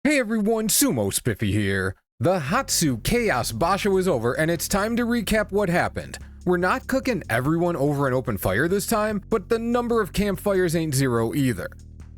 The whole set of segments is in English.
Hey everyone, Sumo Spiffy here. The Hatsu Chaos Basha was over and it's time to recap what happened. We're not cooking everyone over an open fire this time, but the number of campfires ain't zero either.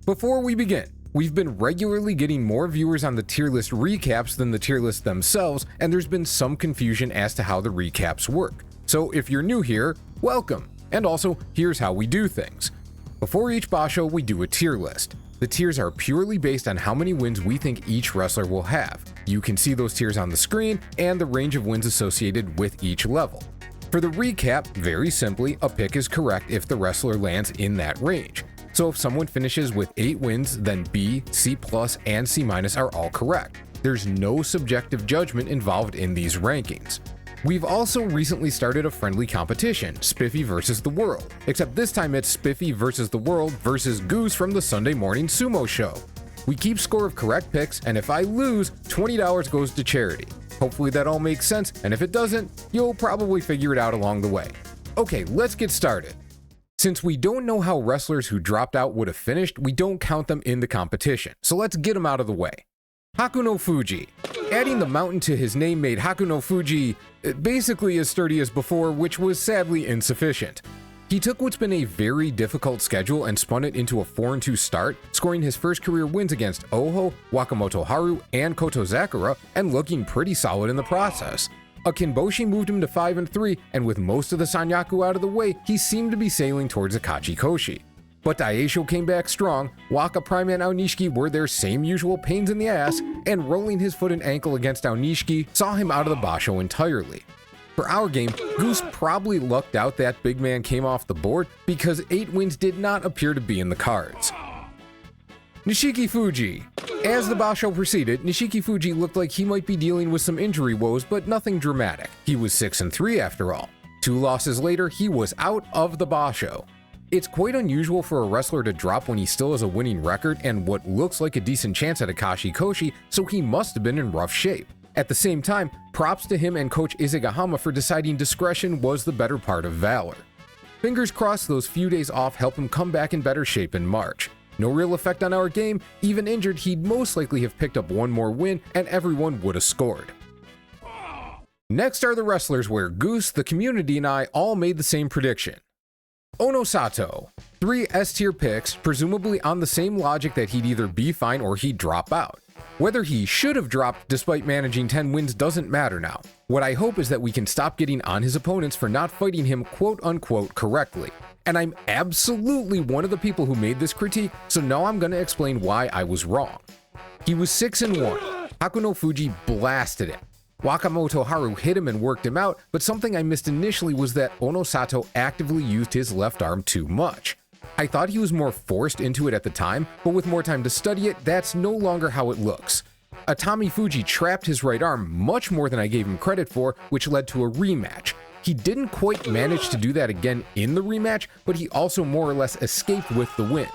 Before we begin, we've been regularly getting more viewers on the tier list recaps than the tier list themselves, and there's been some confusion as to how the recaps work. So if you're new here, welcome. And also, here's how we do things. Before each basha, we do a tier list. The tiers are purely based on how many wins we think each wrestler will have. You can see those tiers on the screen and the range of wins associated with each level. For the recap, very simply, a pick is correct if the wrestler lands in that range. So if someone finishes with 8 wins, then B, C+, and C- are all correct. There's no subjective judgment involved in these rankings. We've also recently started a friendly competition, Spiffy vs. the World, except this time it's Spiffy vs. the World versus Goose from the Sunday morning sumo show. We keep score of correct picks, and if I lose, $20 goes to charity. Hopefully that all makes sense, and if it doesn't, you'll probably figure it out along the way. Okay, let's get started. Since we don't know how wrestlers who dropped out would have finished, we don't count them in the competition, so let's get them out of the way. Hakuno Fuji. Adding the mountain to his name made Hakuno Fuji basically as sturdy as before, which was sadly insufficient. He took what's been a very difficult schedule and spun it into a 4-2 start, scoring his first career wins against Oho, Wakamoto Haru, and Koto Zakura, and looking pretty solid in the process. A Kinboshi moved him to 5-3, and with most of the Sanyaku out of the way, he seemed to be sailing towards Akachi Koshi. But Daisho came back strong, Waka Prime and Onishki were their same usual pains in the ass, and rolling his foot and ankle against Onishki saw him out of the basho entirely. For our game, Goose probably lucked out that big man came off the board because 8 wins did not appear to be in the cards. Nishiki Fuji. As the basho proceeded, Nishiki Fuji looked like he might be dealing with some injury woes, but nothing dramatic. He was 6-3 after all. 2 losses later, he was out of the basho. It's quite unusual for a wrestler to drop when he still has a winning record and what looks like a decent chance at Akashi Koshi, so he must have been in rough shape. At the same time, props to him and coach Izegahama for deciding discretion was the better part of valor. Fingers crossed those few days off help him come back in better shape in March. No real effect on our game, even injured he'd most likely have picked up one more win and everyone would have scored. Next are the wrestlers where Goose, the community, and I all made the same prediction. Onosato. 3 S-tier picks, presumably on the same logic that he'd either be fine or he'd drop out. Whether he should have dropped despite managing 10 wins doesn't matter now. What I hope is that we can stop getting on his opponents for not fighting him quote-unquote correctly. And I'm absolutely one of the people who made this critique, so now I'm gonna explain why I was wrong. He was 6-1. Hakuno Fuji blasted him. Wakamoto Haru hit him and worked him out, but something I missed initially was that Onosato actively used his left arm too much. I thought he was more forced into it at the time, but with more time to study it, that's no longer how it looks. Atami Fuji trapped his right arm much more than I gave him credit for, which led to a rematch. He didn't quite manage to do that again in the rematch, but he also more or less escaped with the win.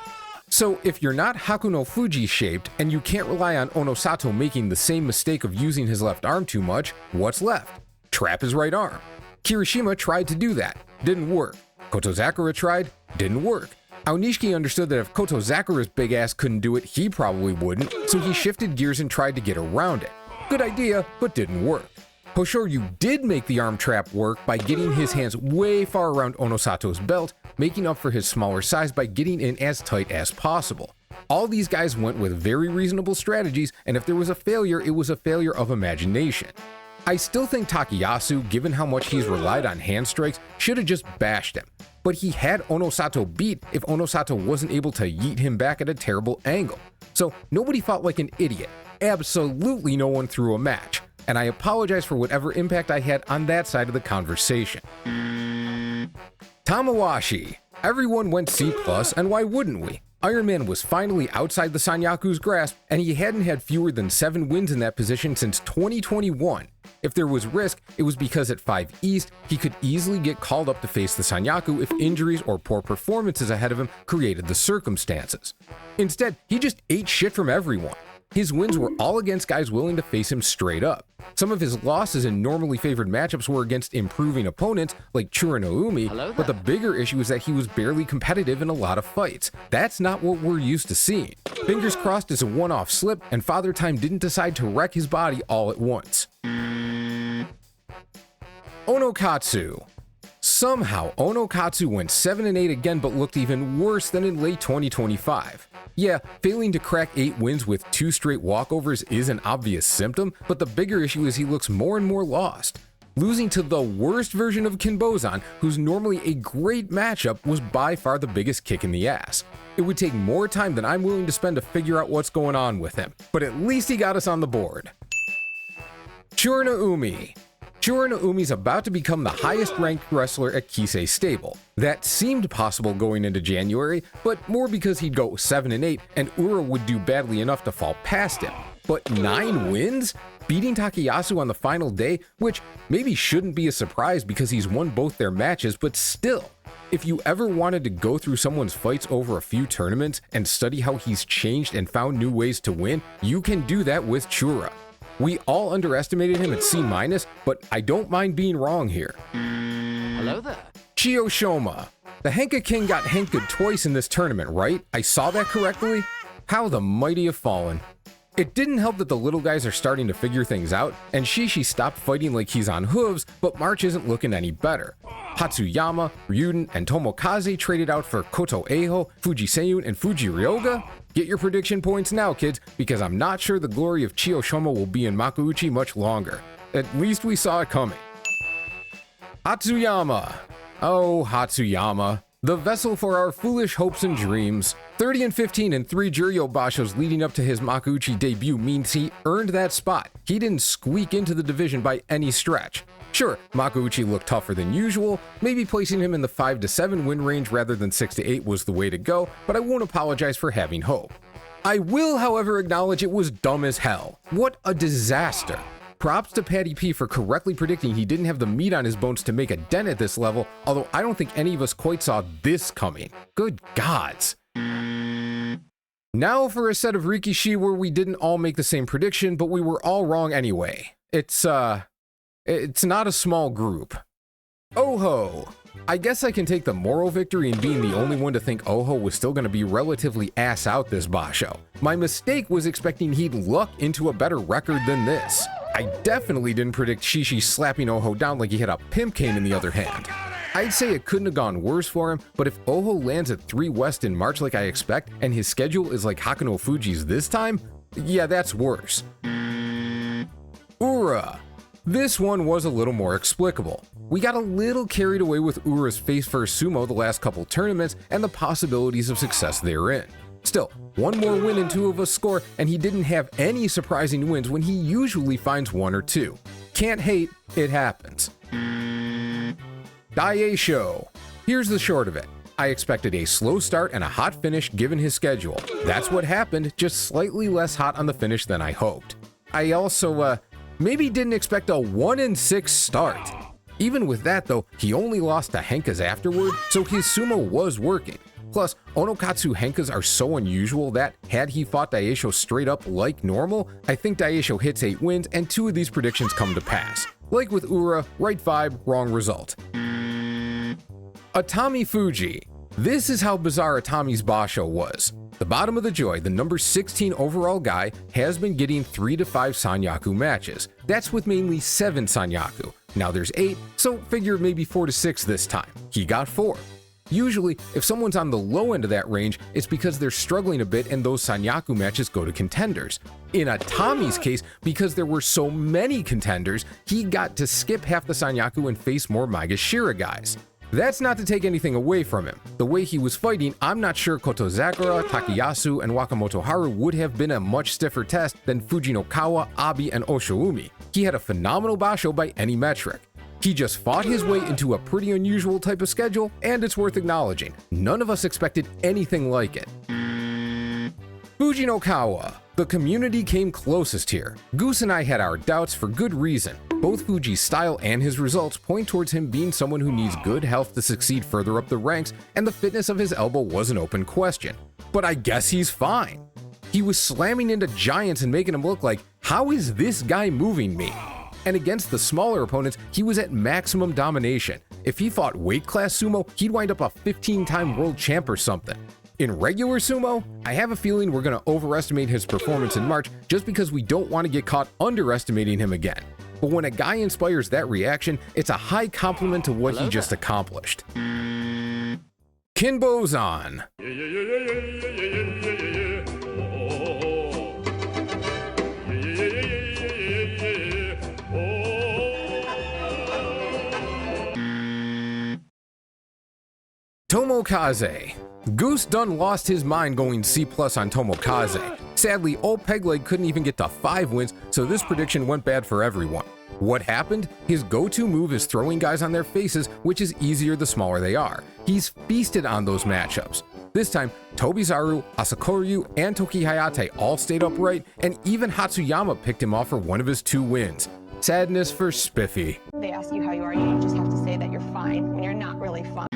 So if you're not Hakuno Fuji shaped and you can't rely on Onosato making the same mistake of using his left arm too much, what's left? Trap his right arm. Kirishima tried to do that, didn't work. Koto Zakura tried, didn't work. Onishki understood that if Koto Zakura's big ass couldn't do it, he probably wouldn't, so he shifted gears and tried to get around it. Good idea, but didn't work. Hoshoryu did make the arm trap work by getting his hands way far around Onosato's belt, making up for his smaller size by getting in as tight as possible. All these guys went with very reasonable strategies, and if there was a failure, it was a failure of imagination. I still think Takiyasu, given how much he's relied on hand strikes, should have just bashed him. But he had Onosato beat if Onosato wasn't able to yeet him back at a terrible angle. So nobody fought like an idiot. Absolutely no one threw a match. And I apologize for whatever impact I had on that side of the conversation. Tamawashi. Everyone went C+, and why wouldn't we? Iron Man was finally outside the Sanyaku's grasp, and he hadn't had fewer than 7 wins in that position since 2021. If there was risk, it was because at 5 East, he could easily get called up to face the Sanyaku if injuries or poor performances ahead of him created the circumstances. Instead, he just ate shit from everyone. His wins were all against guys willing to face him straight up. Some of his losses in normally favored matchups were against improving opponents like Churanoumi, but the bigger issue is that he was barely competitive in a lot of fights. That's not what we're used to seeing. Fingers crossed it's a one-off slip and Father Time didn't decide to wreck his body all at once. Onokatsu. Somehow, Onokatsu went 7-8 again but looked even worse than in late 2025. Yeah, failing to crack 8 wins with 2 straight walkovers is an obvious symptom, but the bigger issue is he looks more and more lost. Losing to the worst version of Kimbzon, who's normally a great matchup, was by far the biggest kick in the ass. It would take more time than I'm willing to spend to figure out what's going on with him, but at least he got us on the board. Churanoumi. Churanoumi's about to become the highest ranked wrestler at Kisei stable. That seemed possible going into January, but more because he'd go 7-8 and Ura would do badly enough to fall past him. But 9 wins? Beating Takiyasu on the final day, which maybe shouldn't be a surprise because he's won both their matches, but still. If you ever wanted to go through someone's fights over a few tournaments and study how he's changed and found new ways to win, you can do that with Chura. We all underestimated him at C-, but I don't mind being wrong here. Hello there. Oshoma. The Henka King got Henka twice in this tournament, right? I saw that correctly? How the mighty have fallen. It didn't help that the little guys are starting to figure things out, and Shishi stopped fighting like he's on hooves, but March isn't looking any better. Hatsuyama, Ryuden, and Tomokaze traded out for Koto Eiho, Fuji Seiyun, and Fuji Ryoga? Get your prediction points now, kids, because I'm not sure the glory of Oshoma will be in Makuuchi much longer. At least we saw it coming. Hatsuyama. Oh, Hatsuyama. The vessel for our foolish hopes and dreams. 30-15 in 3 Juryo Bashos leading up to his Makuuchi debut means he earned that spot. He didn't squeak into the division by any stretch. Sure, Makuuchi looked tougher than usual, maybe placing him in the 5-7 win range rather than 6-8 was the way to go, but I won't apologize for having hope. I will, however, acknowledge it was dumb as hell. What a disaster. Props to Patty P for correctly predicting he didn't have the meat on his bones to make a dent at this level, although I don't think any of us quite saw this coming. Good gods. Now for a set of Rikishi where we didn't all make the same prediction, but we were all wrong anyway. It's not a small group. Oho. I guess I can take the moral victory in being the only one to think Oho was still going to be relatively ass out this basho. My mistake was expecting he'd luck into a better record than this. I definitely didn't predict Shishi slapping Oho down like he had a pimp cane in the other hand. I'd say it couldn't have gone worse for him, but if Oho lands at 3 West in March like I expect, and his schedule is like Hakuno Fuji's this time, yeah, that's worse. Ura. This one was a little more explicable. We got a little carried away with Ura's face-first sumo the last couple tournaments and the possibilities of success therein. Still, one more win and 2 of us score, and he didn't have any surprising wins when he usually finds 1 or 2. Can't hate, it happens. Daisho. Here's the short of it. I expected a slow start and a hot finish given his schedule. That's what happened, just slightly less hot on the finish than I hoped. I also, maybe didn't expect a 1-6 start. Even with that though, he only lost to Henkas afterward, so his sumo was working. Plus, Onokatsu Henkas are so unusual that, had he fought Daisho straight up like normal, I think Daisho hits 8 wins and 2 of these predictions come to pass. Like with Ura, right vibe, wrong result. Atami Fuji. This is how bizarre Atami's basho was. The bottom of the joy, the number 16 overall guy, has been getting 3 to 5 Sanyaku matches. That's with mainly 7 Sanyaku. Now there's 8, so figure maybe 4 to 6 this time. He got 4. Usually, if someone's on the low end of that range, it's because they're struggling a bit and those Sanyaku matches go to contenders. In Atami's case, because there were so many contenders, he got to skip half the Sanyaku and face more Maegashira guys. That's not to take anything away from him. The way he was fighting, I'm not sure Koto Zakura, Takiyasu, and Wakamoto Haru would have been a much stiffer test than Fuji Nokawa, Abi, and Oshawoomi. He had a phenomenal basho by any metric. He just fought his way into a pretty unusual type of schedule, and it's worth acknowledging. None of us expected anything like it. Fuji Nokawa. The community came closest here. Goose and I had our doubts for good reason. Both Fuji's style and his results point towards him being someone who needs good health to succeed further up the ranks, and the fitness of his elbow was an open question. But I guess he's fine. He was slamming into giants and making them look like, how is this guy moving me? And against the smaller opponents, he was at maximum domination. If he fought weight class sumo, he'd wind up a 15-time world champ or something. In regular sumo, I have a feeling we're going to overestimate his performance in March just because we don't want to get caught underestimating him again. But when a guy inspires that reaction, it's a high compliment to what he just accomplished. Kimbzon. Tomokaze. Goose done lost his mind going C+ on Tomokaze. Sadly, old Pegleg couldn't even get to 5 wins, so this prediction went bad for everyone. What happened? His go-to move is throwing guys on their faces, which is easier the smaller they are. He's feasted on those matchups. This time, Tobizaru, Asakoryu, and Toki Hayate all stayed upright, and even Hatsuyama picked him off for one of his 2 wins. Sadness for Spiffy. They ask you how you are, you just have to say that you're fine when you're not really fine.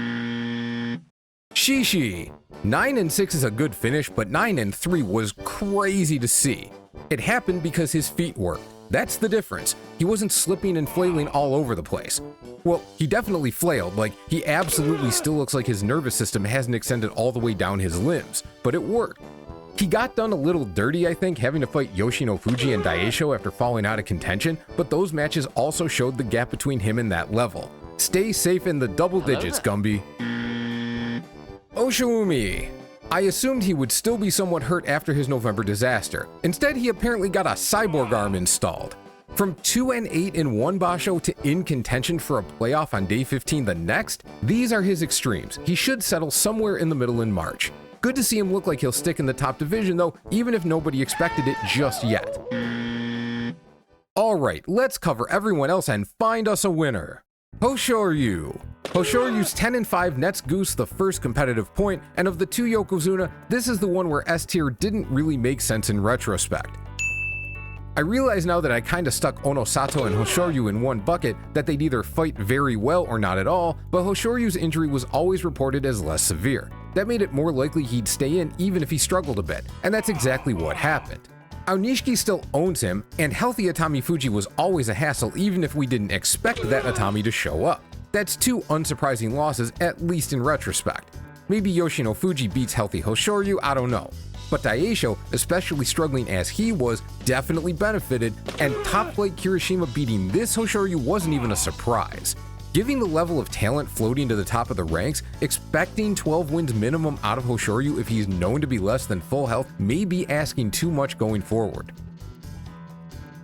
Shishi. 9-6 is a good finish, but 9-3 was crazy to see. It happened because his feet worked. That's the difference. He wasn't slipping and flailing all over the place. Well, he definitely flailed, like he absolutely still looks like his nervous system hasn't extended all the way down his limbs, but it worked. He got done a little dirty, I think, having to fight Yoshino Fuji and Daisho after falling out of contention, but those matches also showed the gap between him and that level. Stay safe in the double digits, Gumby. Oshawoomi. I assumed he would still be somewhat hurt after his November disaster. Instead, he apparently got a cyborg arm installed. From 2-8 in one basho to in contention for a playoff on day 15 the next, these are his extremes. He should settle somewhere in the middle in March. Good to see him look like he'll stick in the top division though, even if nobody expected it just yet. Alright, let's cover everyone else and find us a winner. Hoshoryu. Hoshoryu's 10-5 nets Goose the first competitive point, and of the 2 Yokozuna, this is the one where S tier didn't really make sense in retrospect. I realize now that I kinda stuck Onosato and Hoshoryu in one bucket, that they'd either fight very well or not at all, but Hoshoryu's injury was always reported as less severe. That made it more likely he'd stay in even if he struggled a bit, and that's exactly what happened. Onishki still owns him, and healthy Atami Fuji was always a hassle even if we didn't expect that Atami to show up. That's 2 unsurprising losses, at least in retrospect. Maybe Yoshino Fuji beats healthy Hoshoryu, I don't know. But Daisho, especially struggling as he was, definitely benefited, and top flight Kirishima beating this Hoshoryu wasn't even a surprise. Given the level of talent floating to the top of the ranks, expecting 12 wins minimum out of Hoshoryu if he's known to be less than full health may be asking too much going forward.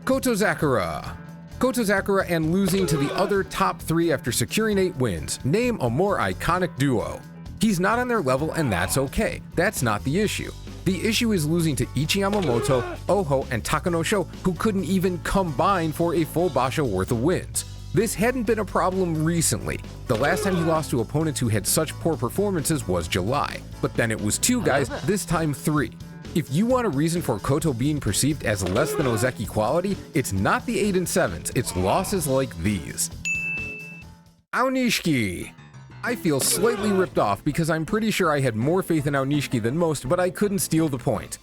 Koto Zakura. Koto Zakura and losing to the other top 3 after securing 8 wins. Name a more iconic duo. He's not on their level and that's okay. That's not the issue. The issue is losing to Ichiamoto, Oho, and Takenosho, who couldn't even combine for a full basha worth of wins. This hadn't been a problem recently. The last time he lost to opponents who had such poor performances was July, but then it was 2 guys, this time 3. If you want a reason for Koto being perceived as less than Ozeki quality, it's not the 8-7s, it's losses like these. Onishki. I feel slightly ripped off because I'm pretty sure I had more faith in Onishki than most, but I couldn't steal the point.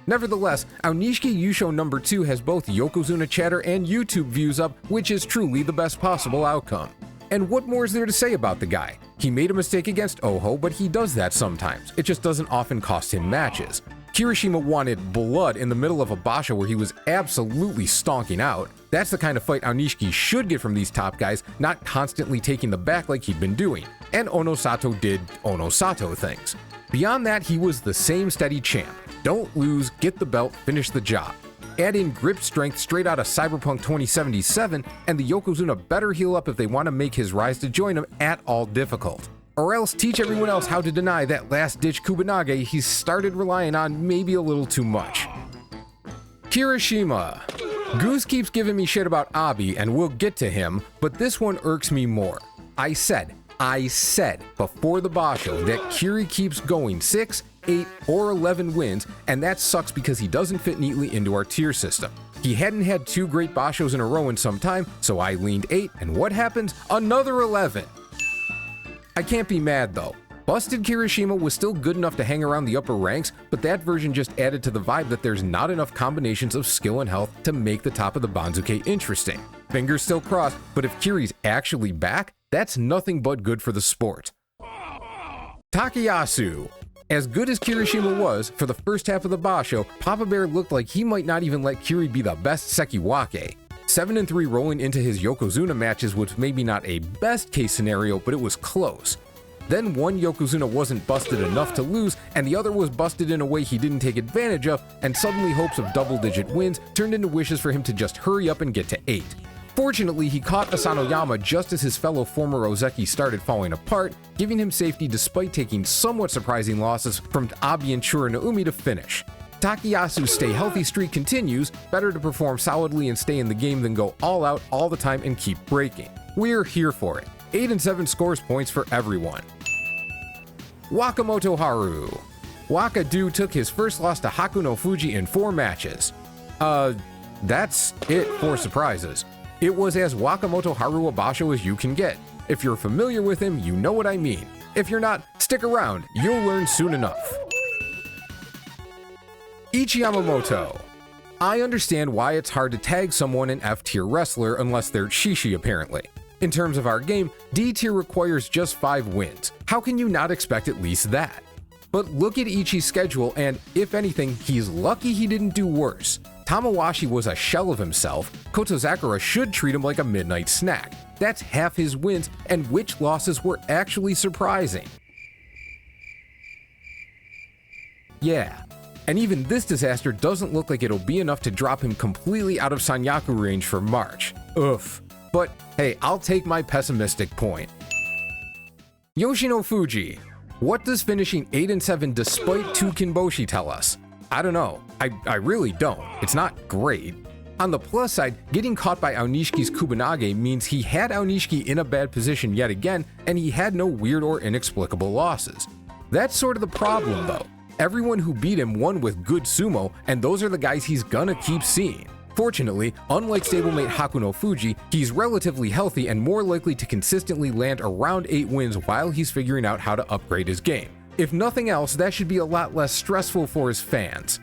Nevertheless, Onishki Yusho number 2 has both Yokozuna chatter and YouTube views up, which is truly the best possible outcome. And what more is there to say about the guy? He made a mistake against Oho, but he does that sometimes. It just doesn't often cost him matches. Kirishima wanted blood in the middle of a basha where he was absolutely stonking out. That's the kind of fight Onishki should get from these top guys, not constantly taking the back like he'd been doing. And Onosato did Onosato things. Beyond that, he was the same steady champ. Don't lose, get the belt, finish the job. Add in grip strength straight out of Cyberpunk 2077, and the Yokozuna better heal up if they want to make his rise to join them at all difficult. Or else teach everyone else how to deny that last-ditch Kubanage he's started relying on maybe a little too much. Kirishima. Goose keeps giving me shit about Abi, and we'll get to him, but this one irks me more. I said before the basho that Kiri keeps going 6, 8, or 11 wins, and that sucks because he doesn't fit neatly into our tier system. He hadn't had 2 great bashos in a row in some time, so I leaned 8, and what happens? Another 11! I can't be mad though. Busted Kirishima was still good enough to hang around the upper ranks, but that version just added to the vibe that there's not enough combinations of skill and health to make the top of the Banzuke interesting. Fingers still crossed, but if Kiri's actually back, that's nothing but good for the sport. Takiyasu. As good as Kirishima was, for the first half of the basho, Papa Bear looked like he might not even let Kiri be the best Sekiwake. 7-3 rolling into his Yokozuna matches was maybe not a best case scenario, but it was close. Then one Yokozuna wasn't busted enough to lose, and the other was busted in a way he didn't take advantage of, and suddenly hopes of double-digit wins turned into wishes for him to just hurry up and get to 8. Fortunately, he caught Asanoyama just as his fellow former Ozeki started falling apart, giving him safety despite taking somewhat surprising losses from Abi and Churanoumi to finish. Takiyasu's stay healthy streak continues, better to perform solidly and stay in the game than go all out all the time and keep breaking. We're here for it. 8 and 7 scores points for everyone. Wakamoto Haru. Wakadu took his first loss to Hakuno Fuji in 4 matches. That's it for surprises. It was as Wakamoto Haru a basho as you can get. If you're familiar with him, you know what I mean. If you're not, stick around, you'll learn soon enough. Ichiamoto. I understand why it's hard to tag someone an F-tier wrestler unless they're Shishi apparently. In terms of our game, D-tier requires just 5 wins. How can you not expect at least that? But look at Ichi's schedule and, if anything, he's lucky he didn't do worse. Tamawashi was a shell of himself. Koto Zakura should treat him like a midnight snack. That's half his wins, and which losses were actually surprising. Yeah. And even this disaster doesn't look like it'll be enough to drop him completely out of Sanyaku range for March. Oof. But hey, I'll take my pessimistic point. Yoshino Fuji. What does finishing 8 and 7 despite 2 Kinboshi tell us? I don't know. I really don't. It's not great. On the plus side, getting caught by Onishiki's Kubanage means he had Onishki in a bad position yet again, and he had no weird or inexplicable losses. That's sort of the problem though. Everyone who beat him won with good sumo, and those are the guys he's gonna keep seeing. Fortunately, unlike stablemate Hakuno Fuji, he's relatively healthy and more likely to consistently land around 8 wins while he's figuring out how to upgrade his game. If nothing else, that should be a lot less stressful for his fans.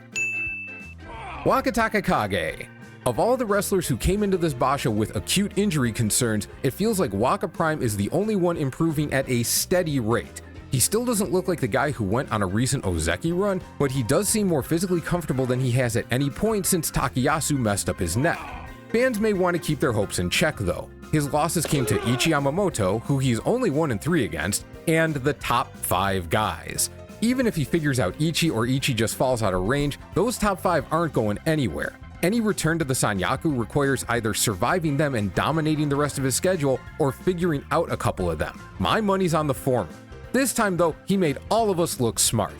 Waka Taka Kag. Of all the wrestlers who came into this basho with acute injury concerns, it feels like Waka Prime is the only one improving at a steady rate. He still doesn't look like the guy who went on a recent Ozeki run, but he does seem more physically comfortable than he has at any point since Takiyasu messed up his neck. Fans may want to keep their hopes in check though. His losses came to Ichiamoto, who he's only 1 and 3 against, and the top 5 guys. Even if he figures out Ichi or Ichi just falls out of range, those top 5 aren't going anywhere. Any return to the Sanyaku requires either surviving them and dominating the rest of his schedule, or figuring out a couple of them. My money's on the former. This time though, he made all of us look smart.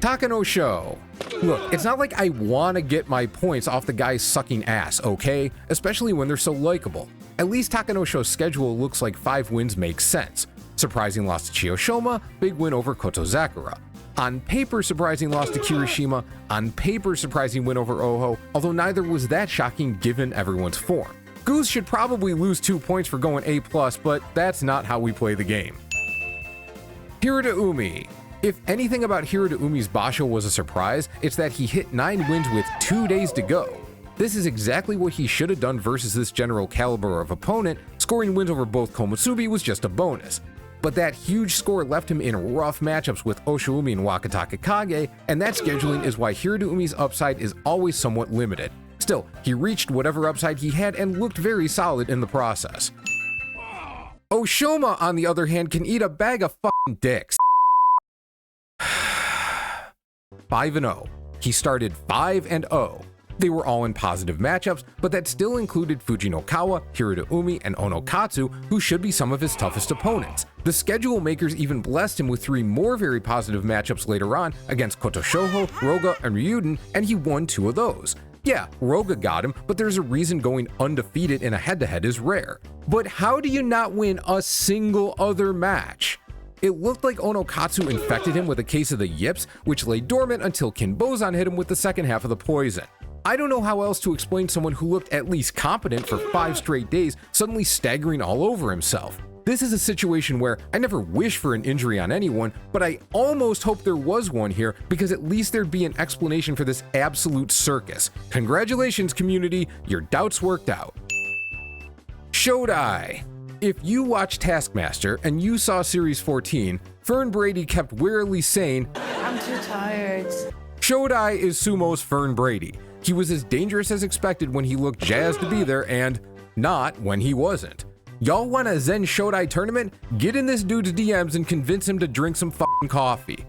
Takenosho. Look, it's not like I want to get my points off the guys sucking ass, okay? Especially when they're so likable. At least Takenosho's schedule looks like 5 wins makes sense. Surprising loss to Oshoma, big win over Koto Zakura. On paper, surprising loss to Kirishima. On paper, surprising win over Oho, although neither was that shocking given everyone's form. Goose should probably lose 2 points for going A+, but that's not how we play the game. Hiroi. If anything about Hiraiumi's basho was a surprise, it's that he hit 9 wins with 2 days to go. This is exactly what he should have done versus this general caliber of opponent. Scoring wins over both Komatsubi was just a bonus. But that huge score left him in rough matchups with Oshawoomi and Waka Taka Kag, and that scheduling is why Hiraiumi's upside is always somewhat limited. Still, he reached whatever upside he had and looked very solid in the process. Oshoma, on the other hand, can eat a bag of fucking dicks. 5-0. He started 5-0. They were all in positive matchups, but that still included Fuji Nokawa, Hiraiumi, and Onokatsu, who should be some of his toughest opponents. The schedule makers even blessed him with 3 more very positive matchups later on against Koto Shoho, Roga, and Ryuden, and he won 2 of those. Yeah, Roga got him, but there's a reason going undefeated in a head-to-head is rare. But how do you not win a single other match? It looked like Onokatsu infected him with a case of the yips, which lay dormant until Kimbzon hit him with the second half of the poison. I don't know how else to explain someone who looked at least competent for 5 straight days suddenly staggering all over himself. This is a situation where I never wish for an injury on anyone, but I almost hope there was one here because at least there'd be an explanation for this absolute circus. Congratulations, community, your doubts worked out. Shodai. If you watched Taskmaster and you saw Series 14, Fern Brady kept wearily saying, I'm too tired. Shodai is Sumo's Fern Brady. He was as dangerous as expected when he looked jazzed to be there and not when he wasn't. Y'all want a Zen Shodai tournament? Get in this dude's DMs and convince him to drink some f***ing coffee.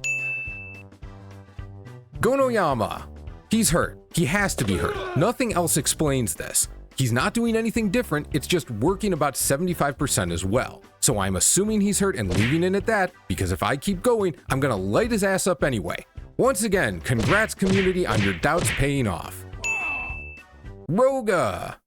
Gonoyama. He's hurt. He has to be hurt. Nothing else explains this. He's not doing anything different, it's just working about 75% as well. So I'm assuming he's hurt and leaving it at that, because if I keep going, I'm gonna light his ass up anyway. Once again, congrats community on your doubts paying off. Roga.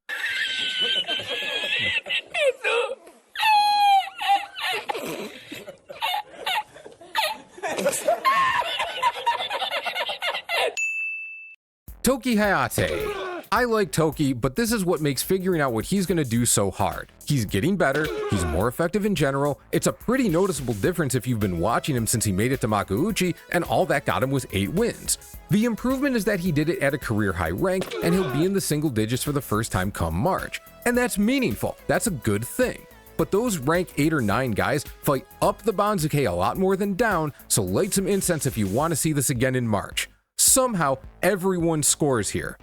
Toki Hayate. I like Toki, but this is what makes figuring out what he's gonna do so hard. He's getting better, he's more effective in general, it's a pretty noticeable difference if you've been watching him since he made it to Makuuchi, and all that got him was 8 wins. The improvement is that he did it at a career high rank, and he'll be in the single digits for the first time come March. And that's meaningful, that's a good thing. But those rank 8 or 9 guys fight up the Banzuke a lot more than down, so light some incense if you want to see this again in March. Somehow, everyone scores here.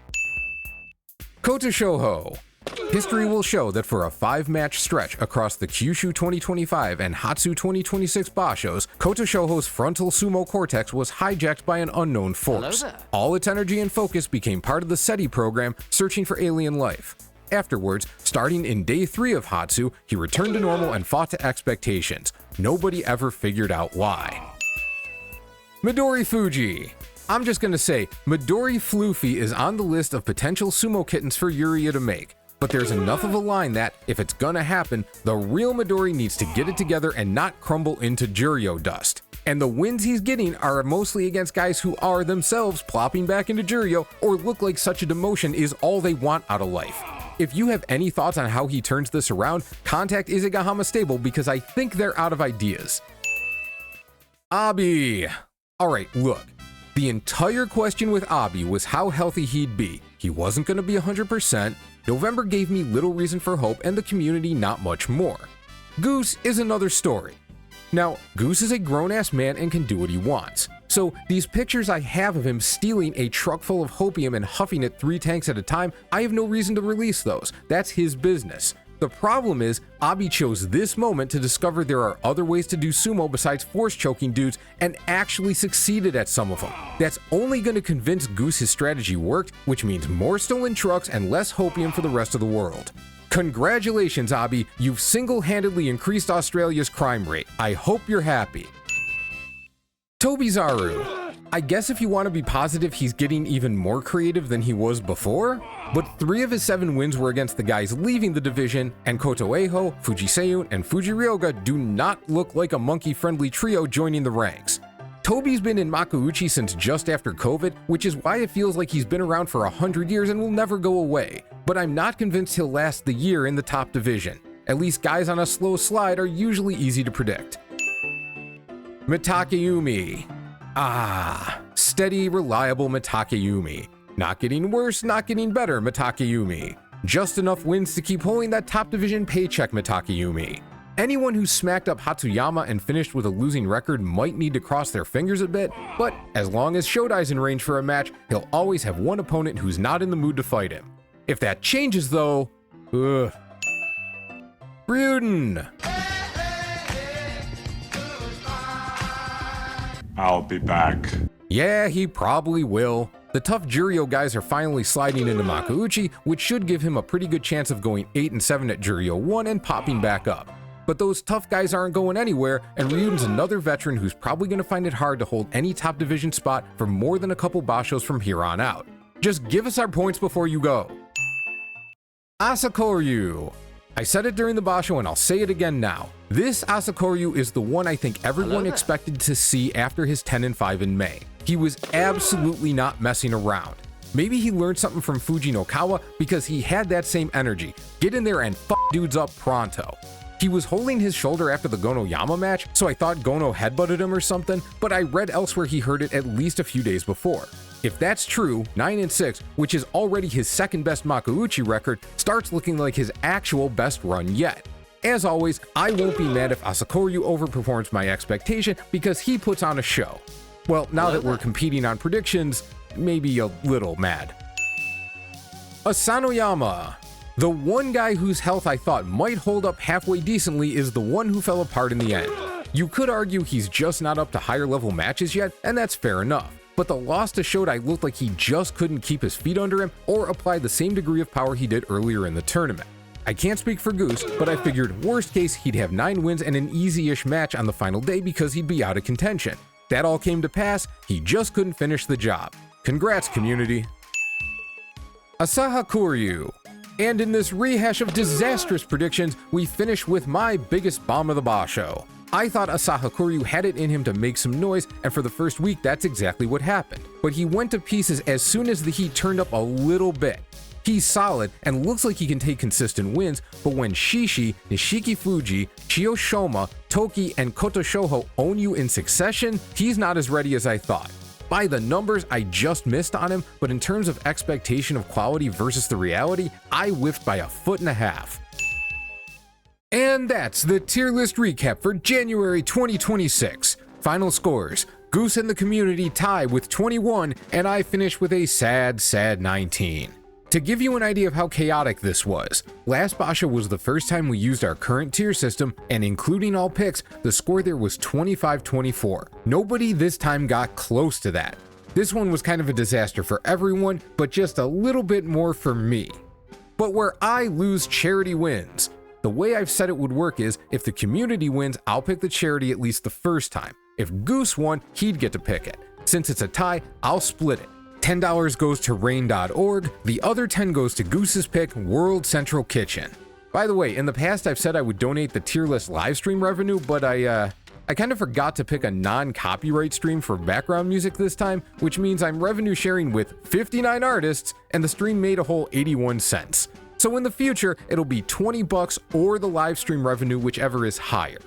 Koto Shouho. History will show that for a 5-match stretch across the Kyushu 2025 and Hatsu 2026 bashos, Koto Shouho's frontal sumo cortex was hijacked by an unknown force. All its energy and focus became part of the SETI program searching for alien life. Afterwards, starting in day 3 of Hatsu, he returned to normal and fought to expectations. Nobody ever figured out why. Midori Fuji. I'm just gonna say, Midori Floofy is on the list of potential sumo kittens for Yuria to make, but there's enough of a line that, if it's gonna happen, the real Midori needs to get it together and not crumble into Juryo dust. And the wins he's getting are mostly against guys who are themselves plopping back into Juryo or look like such a demotion is all they want out of life. If you have any thoughts on how he turns this around, contact Izegahama Stable because I think they're out of ideas. Abi. Alright, look. The entire question with Abi was how healthy he'd be. He wasn't going to be 100%, November gave me little reason for hope, and the community not much more. Goose is another story. Now, Goose is a grown-ass man and can do what he wants. So these pictures I have of him stealing a truck full of hopium and huffing it 3 tanks at a time, I have no reason to release those. That's his business. The problem is, Abi chose this moment to discover there are other ways to do sumo besides force choking dudes and actually succeeded at some of them. That's only going to convince Goose his strategy worked, which means more stolen trucks and less hopium for the rest of the world. Congratulations, Abi, you've single-handedly increased Australia's crime rate. I hope you're happy. Tobizaru. I guess if you want to be positive, he's getting even more creative than he was before, but 3 of his 7 wins were against the guys leaving the division, and Koto Eiho, Fuji Seiyun, and Fuji Ryoga do not look like a monkey-friendly trio joining the ranks. Tobi's been in Makuuchi since just after COVID, which is why it feels like he's been around for 100 years and will never go away, but I'm not convinced he'll last the year in the top division. At least guys on a slow slide are usually easy to predict. Mitakeyumi. Steady, reliable Mitakeyumi. Not getting worse, not getting better Mitakeyumi. Just enough wins to keep holding that top division paycheck Mitakeyumi. Anyone who smacked up Hatsuyama and finished with a losing record might need to cross their fingers a bit, but as long as Shodai's in range for a match, he'll always have one opponent who's not in the mood to fight him. If that changes though, Ryuden. I'll be back. Yeah, he probably will. The tough Juryo guys are finally sliding into Makuuchi, which should give him a pretty good chance of going 8-7 at Juryo 1 and popping back up. But those tough guys aren't going anywhere, and Ryuden's another veteran who's probably going to find it hard to hold any top division spot for more than a couple bashos from here on out. Just give us our points before you go. Asakoryu. I said it during the basho and I'll say it again now. This Asakoryu is the one I think everyone expected to see after his 10-5 in May. He was absolutely not messing around. Maybe he learned something from Fuji Nokawa because he had that same energy. Get in there and fuck dudes up pronto. He was holding his shoulder after the Gonoyama match, so I thought Gono headbutted him or something, but I read elsewhere he hurt it at least a few days before. If that's true, 9-6, which is already his second best Makuuchi record, starts looking like his actual best run yet. As always, I won't be mad if Asakoryu overperforms my expectation because he puts on a show. Well, now that we're competing on predictions, maybe a little mad. Asanoyama. The one guy whose health I thought might hold up halfway decently is the one who fell apart in the end. You could argue he's just not up to higher level matches yet, and that's fair enough. But the loss to Shodai looked like he just couldn't keep his feet under him or apply the same degree of power he did earlier in the tournament. I can't speak for Goose, but I figured worst case he'd have 9 wins and an easy-ish match on the final day because he'd be out of contention. That all came to pass, he just couldn't finish the job. Congrats, community. Asakoryu. And in this rehash of disastrous predictions, we finish with my biggest bomb of the basho. I thought Asakoryu had it in him to make some noise, and for the first week that's exactly what happened. But he went to pieces as soon as the heat turned up a little bit. He's solid and looks like he can take consistent wins, but when Shishi, Nishiki Fuji, Oshoma, Toki, and Koto Shouho own you in succession, he's not as ready as I thought. By the numbers, I just missed on him, but in terms of expectation of quality versus the reality, I whiffed by 1.5 feet. And that's the tier list recap for January 2026. Final scores: Goose and the community tie with 21, and I finish with a sad 19. To give you an idea of how chaotic this was, last Basha was the first time we used our current tier system, and including all picks, the score there was 25-24. Nobody this time got close to that. This one was kind of a disaster for everyone, but just a little bit more for me. But where I lose, charity wins. The way I've said it would work is, if the community wins, I'll pick the charity at least the first time. If Goose won, he'd get to pick it. Since it's a tie, I'll split it. $10 goes to rain.org, the other 10 goes to Goose's pick, World Central Kitchen. By the way, in the past I've said I would donate the tier list livestream revenue, but I kind of forgot to pick a non-copyright stream for background music this time, which means I'm revenue sharing with 59 artists, and the stream made a whole 81 cents. So in the future, it'll be $20 or the live stream revenue, whichever is higher.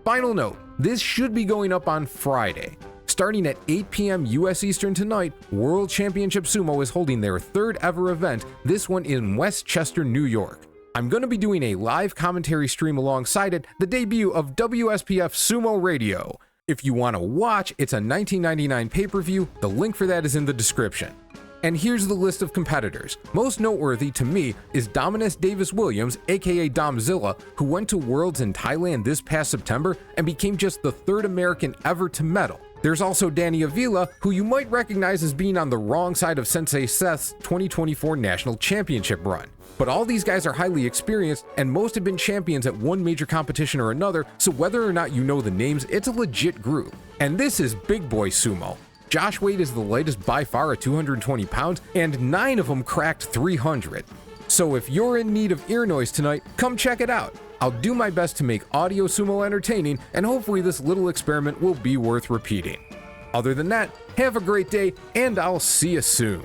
Final note, this should be going up on Friday. Starting at 8 p.m. US Eastern tonight, World Championship Sumo is holding their 3rd ever event, this one in Westchester, New York. I'm going to be doing a live commentary stream alongside it, the debut of WSPF Sumo Radio. If you want to watch, it's a $19.99 pay-per-view, the link for that is in the description. And here's the list of competitors. Most noteworthy to me is Dominus Davis Williams, aka Domzilla, who went to Worlds in Thailand this past September and became just the 3rd American ever to medal. There's also Danny Avila, who you might recognize as being on the wrong side of Sensei Seth's 2024 National Championship run. But all these guys are highly experienced, and most have been champions at one major competition or another, so whether or not you know the names, it's a legit group. And this is Big Boy Sumo. Josh Wade is the lightest by far at 220 pounds, and 9 of them cracked 300. So if you're in need of ear noise tonight, come check it out. I'll do my best to make audio sumo entertaining, and hopefully this little experiment will be worth repeating. Other than that, have a great day, and I'll see you soon.